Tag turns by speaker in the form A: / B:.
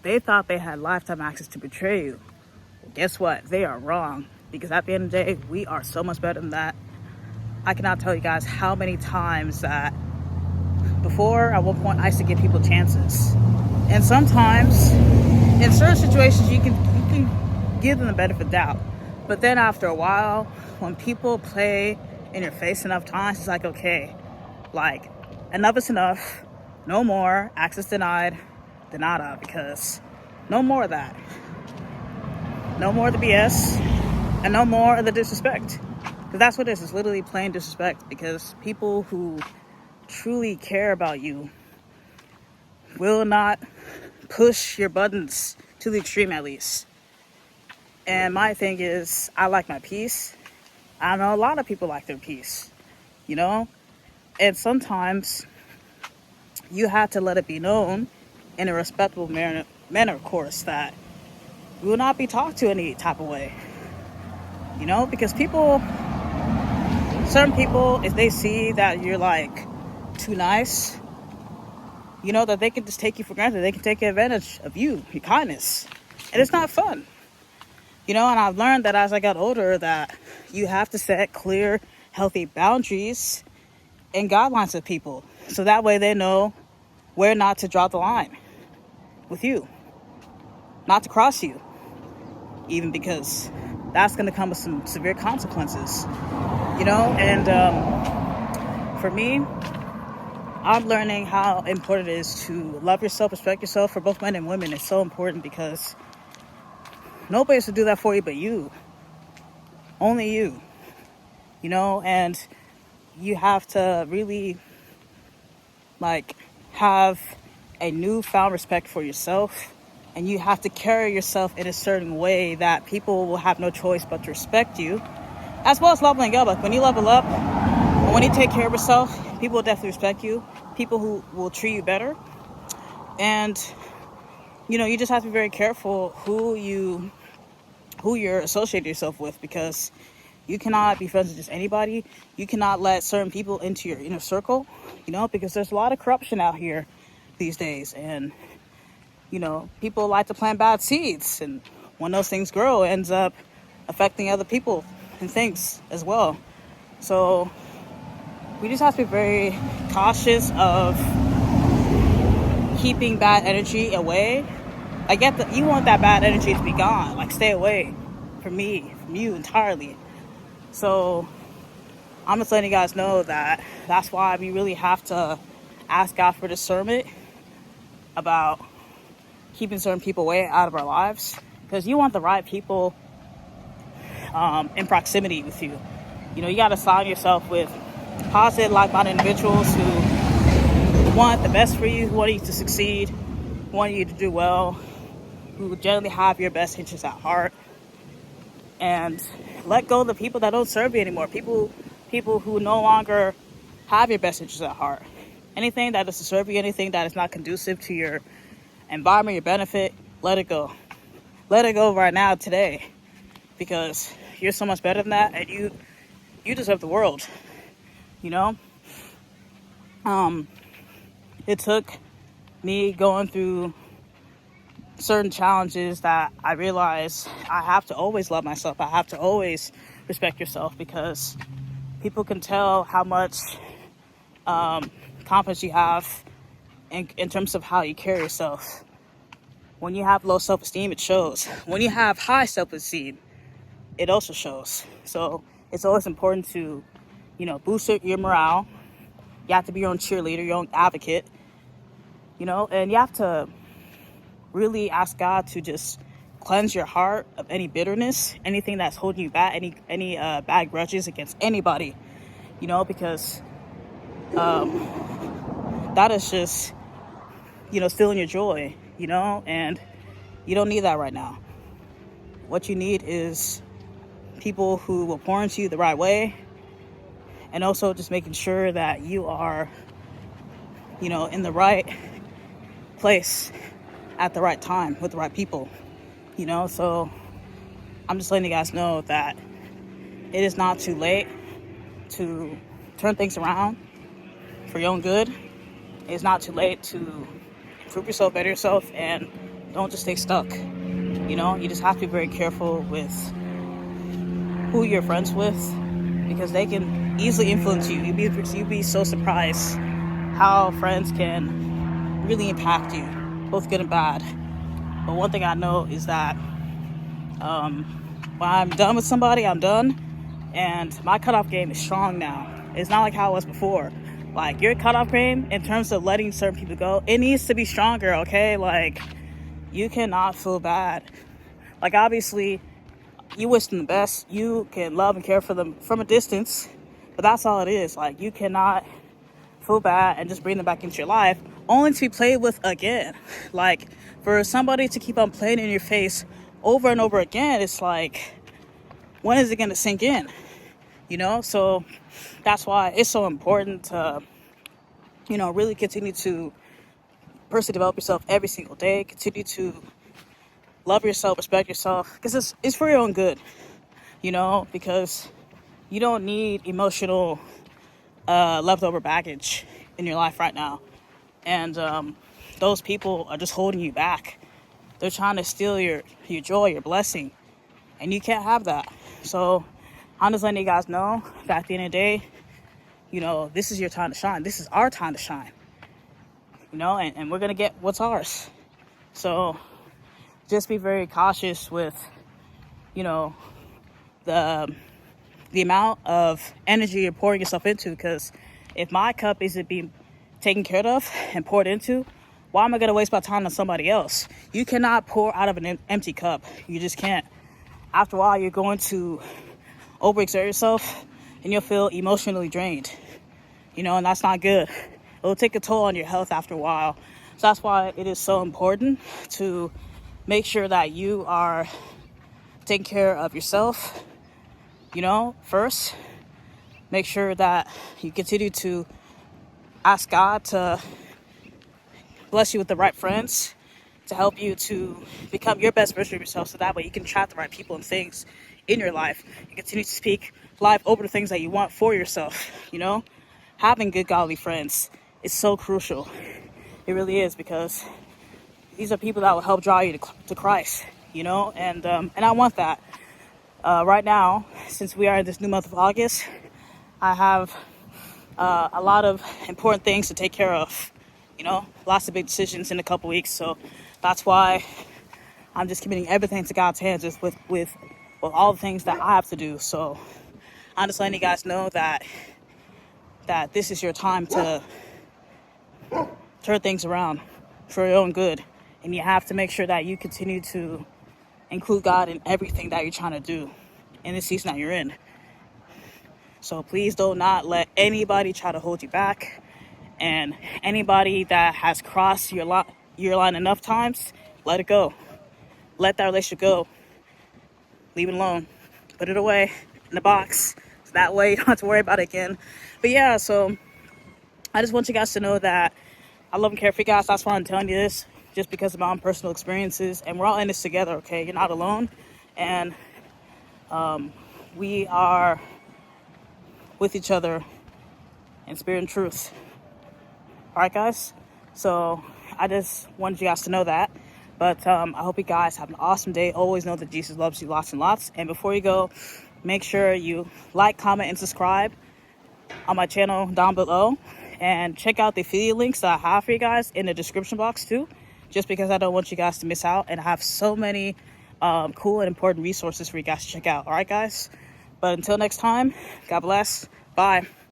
A: they thought they had lifetime access to betray you. Well, guess what? They are wrong. Because at the end of the day, we are so much better than that. I cannot tell you guys how many times that before, at one point, I used to give people chances. And sometimes, in certain situations, you can give them the benefit of the doubt. But then after a while, when people play in your face enough times, it's like, okay, like, enough is enough. No more access denied, de nada, because no more of that. No more of the BS, and no more of the disrespect. Because that's what it is. It's literally plain disrespect. Because people who truly care about you will not push your buttons to the extreme, at least. And my thing is, I like my peace. I know a lot of people like their peace, you know? And sometimes you have to let it be known in a respectable manner, of course, that you will not be talked to any type of way. You know, because certain people, if they see that you're like too nice, you know, that they can just take you for granted. They can take advantage of you, your kindness. And it's not fun. You know, and I've learned that as I got older that you have to set clear, healthy boundaries and guidelines with people. So that way they know where not to draw the line with you. Not to cross you. Even because that's going to come with some severe consequences. You know, and for me, I'm learning how important it is to love yourself, respect yourself. For both men and women, it's so important because nobody's to do that for you but you. Only you. You know, and you have to really, like, have a newfound respect for yourself. And you have to carry yourself in a certain way that people will have no choice but to respect you. As well as leveling up. Like, when you level up, and when you take care of yourself, people will definitely respect you. People who will treat you better. And, you know, you just have to be very careful who you're associating yourself with, because you cannot be friends with just anybody. You cannot let certain people into your inner circle, you know, because there's a lot of corruption out here these days. And, you know, people like to plant bad seeds. And when those things grow, it ends up affecting other people and things as well. So we just have to be very cautious of keeping bad energy away. I get that you want that bad energy to be gone. Like, stay away from you entirely. So I'm just letting you guys know that that's why we really have to ask God for discernment about keeping certain people away out of our lives. Because you want the right people in proximity with you. You know, you got to surround yourself with positive, like-minded individuals who want the best for you, who want you to succeed, who want you to do well, who generally have your best interests at heart. And let go of the people that don't serve you anymore. People who no longer have your best interests at heart. Anything that doesn't serve you, anything that is not conducive to your environment, your benefit, let it go. Let it go right now, today. Because you're so much better than that, and you deserve the world. You know? It took me going through certain challenges that I realized I have to always love myself. I have to always respect yourself, because people can tell how much confidence you have in terms of how you carry yourself. When you have low self-esteem, it shows. When you have high self-esteem, it also shows. So it's always important to, you know, boost your morale. You have to be your own cheerleader, your own advocate, you know, and you have to really ask God to just cleanse your heart of any bitterness, anything that's holding you back, any bad grudges against anybody, you know, because that is just, you know, stealing your joy, you know, and you don't need that right now. What you need is people who will pour into you the right way, and also just making sure that you are, you know, in the right place at the right time with the right people, you know. So I'm just letting you guys know that it is not too late to turn things around for your own good. It's not too late to improve yourself, better yourself, and Don't just stay stuck. You know, you just have to be very careful with who you're friends with, because they can easily influence you. You'd be so surprised how friends can really impact you, both good and bad. But one thing I know is that when I'm done with somebody, I'm done. And my cutoff game is strong now. It's not like how it was before. Like, your cutoff game in terms of letting certain people go, it needs to be stronger, okay? Like, you cannot feel bad. Like, obviously, you wish them the best. You can love and care for them from a distance. But that's all it is. Like, you cannot feel bad and just bring them back into your life only to be played with again. Like, for somebody to keep on playing in your face over and over again, it's like, when is it going to sink in? You know? So that's why it's so important to, you know, really continue to personally develop yourself every single day. Continue to love yourself, respect yourself, because it's for your own good, you know, because you don't need emotional leftover baggage in your life right now. And those people are just holding you back. They're trying to steal your joy, your blessing, and you can't have that. So I'm just letting you guys know that at the end of the day, you know, this is your time to shine. This is our time to shine, you know, and we're going to get what's ours. So just be very cautious with, you know, the amount of energy you're pouring yourself into, because if my cup isn't being taken care of and poured into, why am I going to waste my time on somebody else? You cannot pour out of an empty cup. You just can't. After a while, you're going to overexert yourself and you'll feel emotionally drained, you know, and that's not good. It'll take a toll on your health after a while. So that's why it is so important to make sure that you are taking care of yourself, you know, first. Make sure that you continue to ask God to bless you with the right friends to help you to become your best version of yourself, so that way you can attract the right people and things in your life. You continue to speak life over the things that you want for yourself, you know. Having good godly friends is so crucial. It really is, because these are people that will help draw you to Christ, you know, and I want that. Right now, since we are in this new month of August, I have a lot of important things to take care of, you know, lots of big decisions in a couple weeks. So that's why I'm just committing everything to God's hands, just with all the things that I have to do. So I'm just letting you guys know that this is your time to turn things around for your own good. And you have to make sure that you continue to include God in everything that you're trying to do in the season that you're in. So please do not let anybody try to hold you back. And anybody that has crossed your line enough times, let it go. Let that relationship go. Leave it alone. Put it away in the box. So that way you don't have to worry about it again. But yeah, so I just want you guys to know that I love and care for you guys. That's why I'm telling you this, just because of my own personal experiences. And we're all in this together, okay? You're not alone. And we are with each other in spirit and truth. All right, guys? So I just wanted you guys to know that. But I hope you guys have an awesome day. Always know that Jesus loves you lots and lots. And before you go, make sure you like, comment, and subscribe on my channel down below. And check out the affiliate links that I have for you guys in the description box too. Just because I don't want you guys to miss out. And I have so many cool and important resources for you guys to check out. All right, guys? But until next time, God bless. Bye.